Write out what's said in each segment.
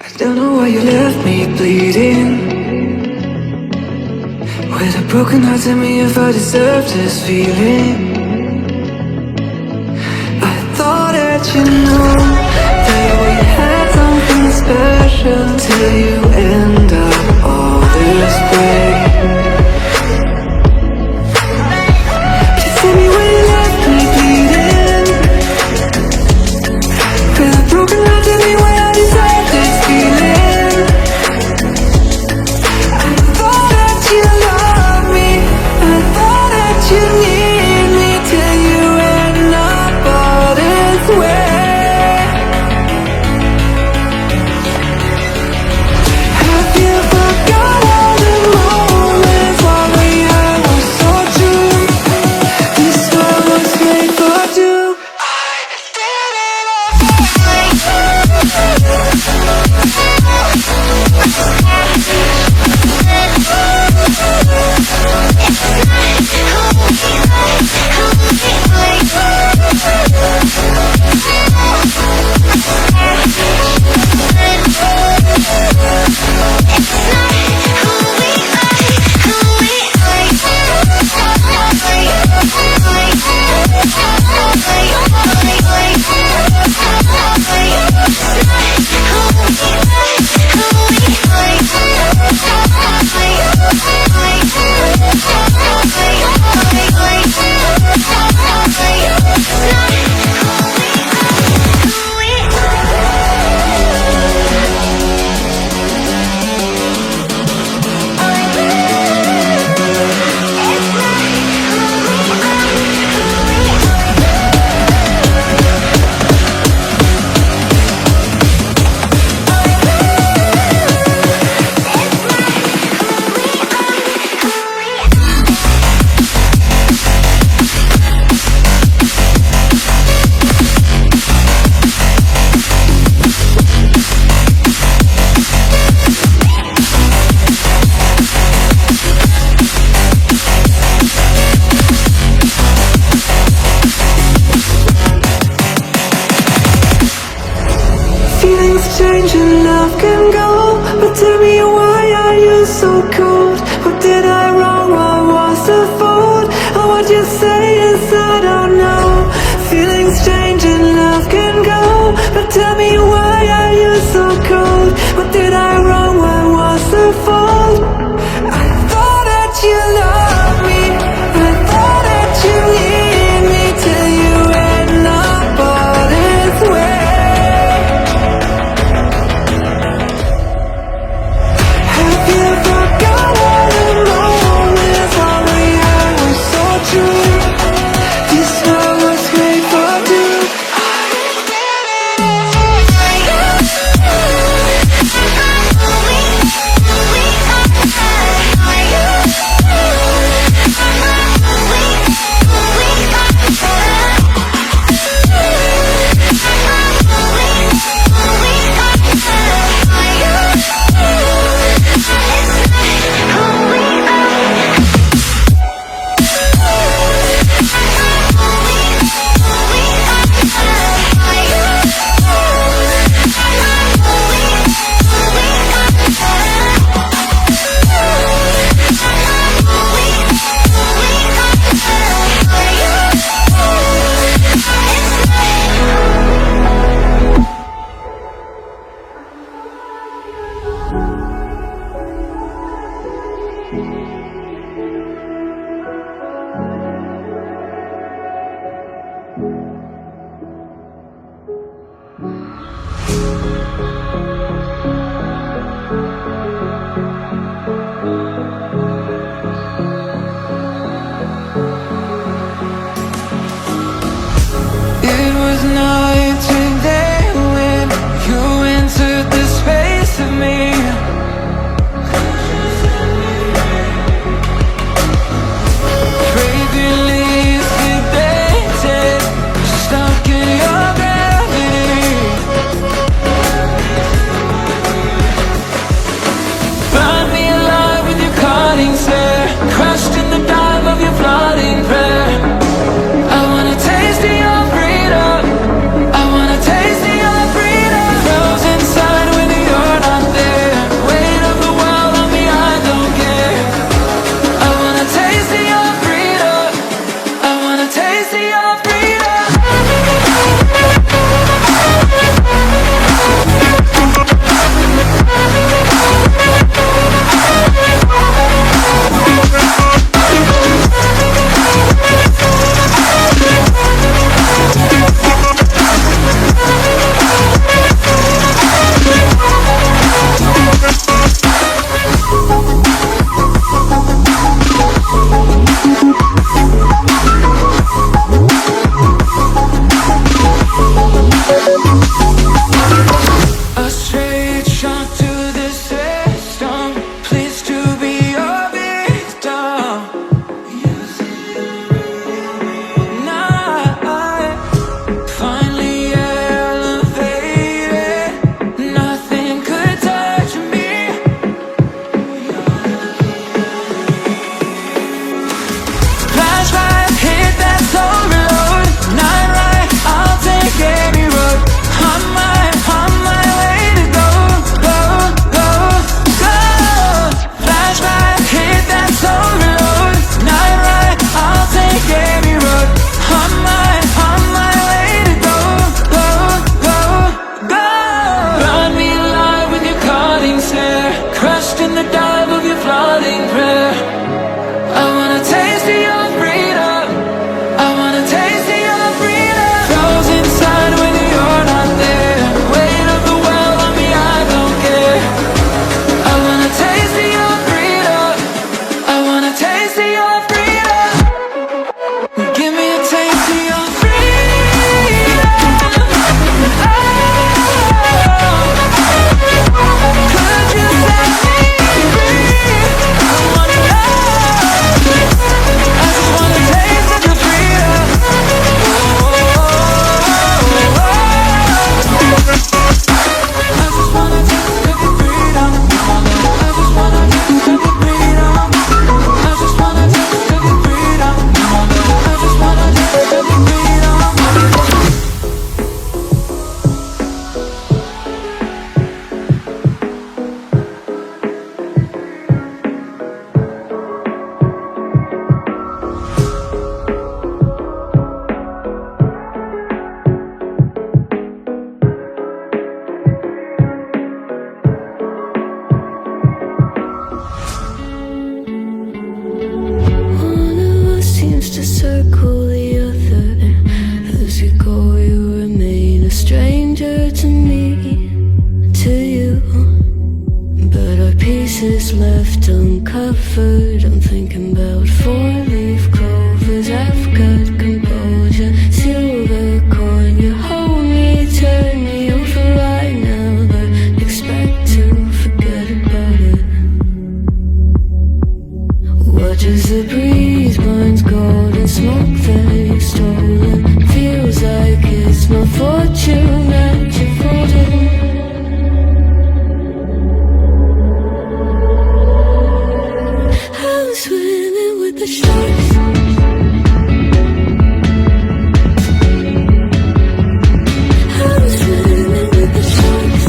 I don't know why you left me bleeding. With a broken heart, tell me if I deserve this feeling. I thought that you knew that we had something special till you end up all this way. Please tell me why you left me bleeding. With a broken heart, tell me why I deserve this feeling. I thought that you loved me, I thought that you need me till you end up all this way. Have you forgot all the moments while we had was so true? This world was made for two. I did it Feelings change and love can go, but tell me why are you so cold? What did I wrong? What was the fault? Or what you say is I don't know. Feelings change and love can go, but tell me why are you so cold? What did I wrong? What was the fault? I thought that you loved me, I thought that you need me till you end up all this way. Have you forgot all the moments while we had was so true? This world was made for two. I did it. pieces left uncovered. I'm thinking about four-leaf clovers. I've got composure, silver coin. You hold me, turn me over. I never expect to forget about it. Watch as the breeze burns gold and smoke that you've stolen. Feels like it's my fortune that you're folding. I'm swimming with the sharks. I'm swimming with the sharks.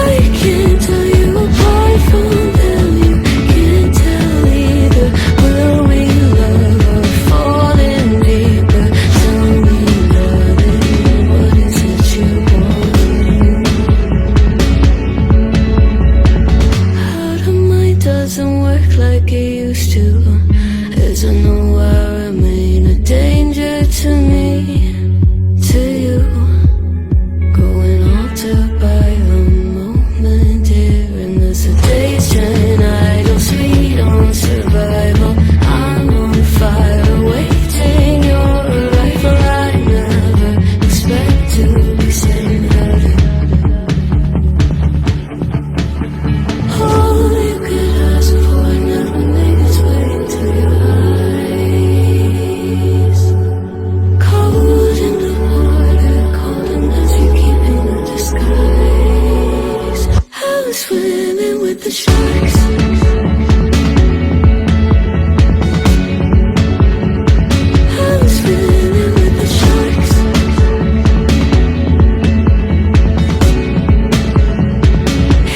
I can't tell you apart from them. You can't tell either. Will we love or fall in deeper? Tell me, darling, what is it you want? How the mind doesn't work like it used to. As I know I remain a danger to me, to you. Going altered by the moment, dear. And as the days turn idle, sweet on survival. I'm on fire, waiting your arrival. I never expect to be saying about it. All you could ask for never made its way into your eyes. Cold in the water, cold as you keep in the disguise. I'm swimming with the sharks. I'm swimming with the sharks.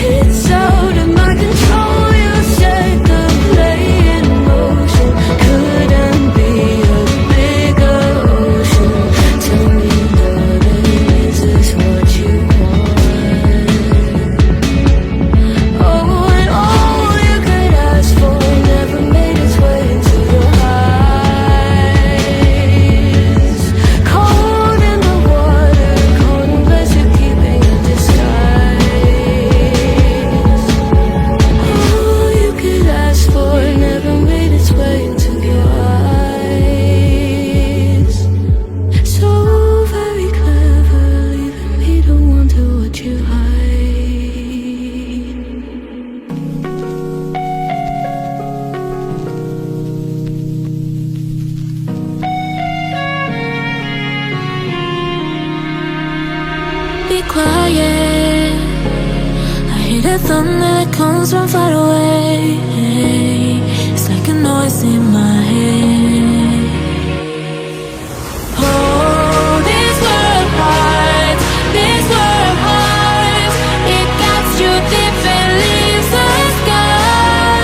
It's out of my control. You set the play in motion. Couldn't be a bigger ocean. Tell me, darling, is this what you want? Oh, and all you could ask for never made its way into your eyes. Cold in the water, cold unless you're keeping a disguise. All you could ask for never made its way into your eyes. So very clever, leaving me to wonder what you hide. Be quiet. I hear the thunder that comes from far away. It's like a noise in my head. Oh, this world hides, this world hides. It gets you deep and leaves the sky.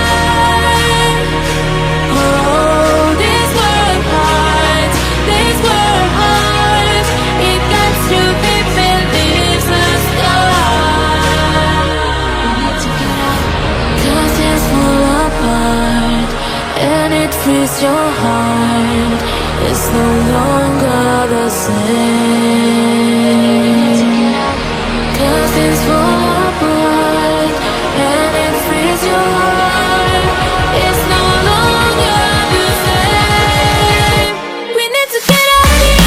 Oh, this world hides, this world hides. It gets you deep and leaves the sky. We need to get out, 'cause it's fall apart, and it frees your heart. It's no longer the same. 'Cause it's fall apart, and it frees your heart. It's no longer the same. We need to get out of here.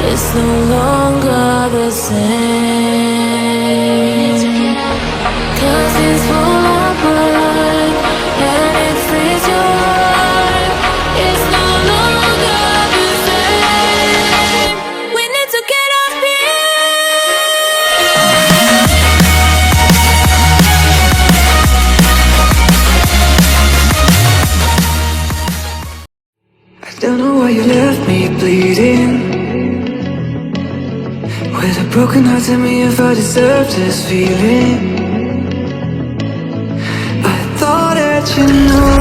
it's no longer the same. 'Cause it's full of blood and it frees your heart. It's no longer the same. We need to get up I don't know why you left me bleeding. With a broken heart, tell me if I deserve this feeling. I thought that you knew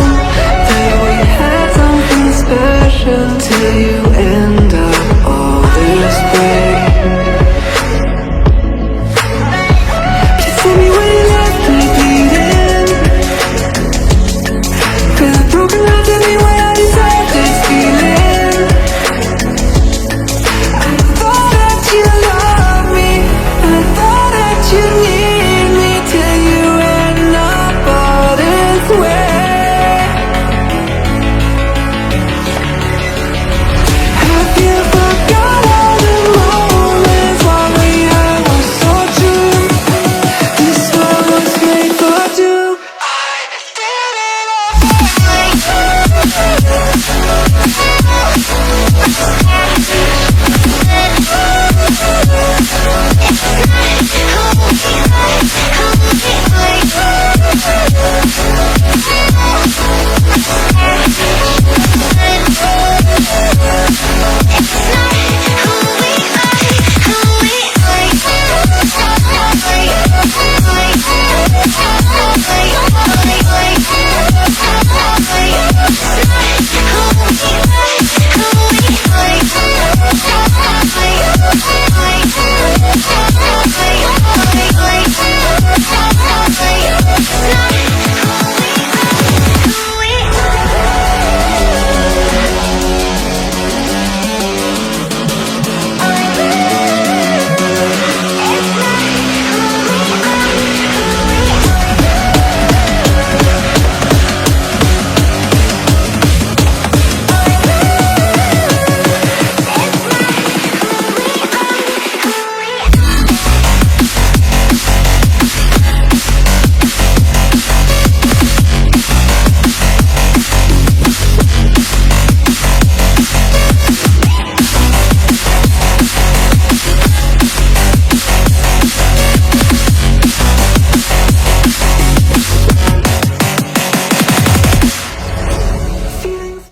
that we had something special till you end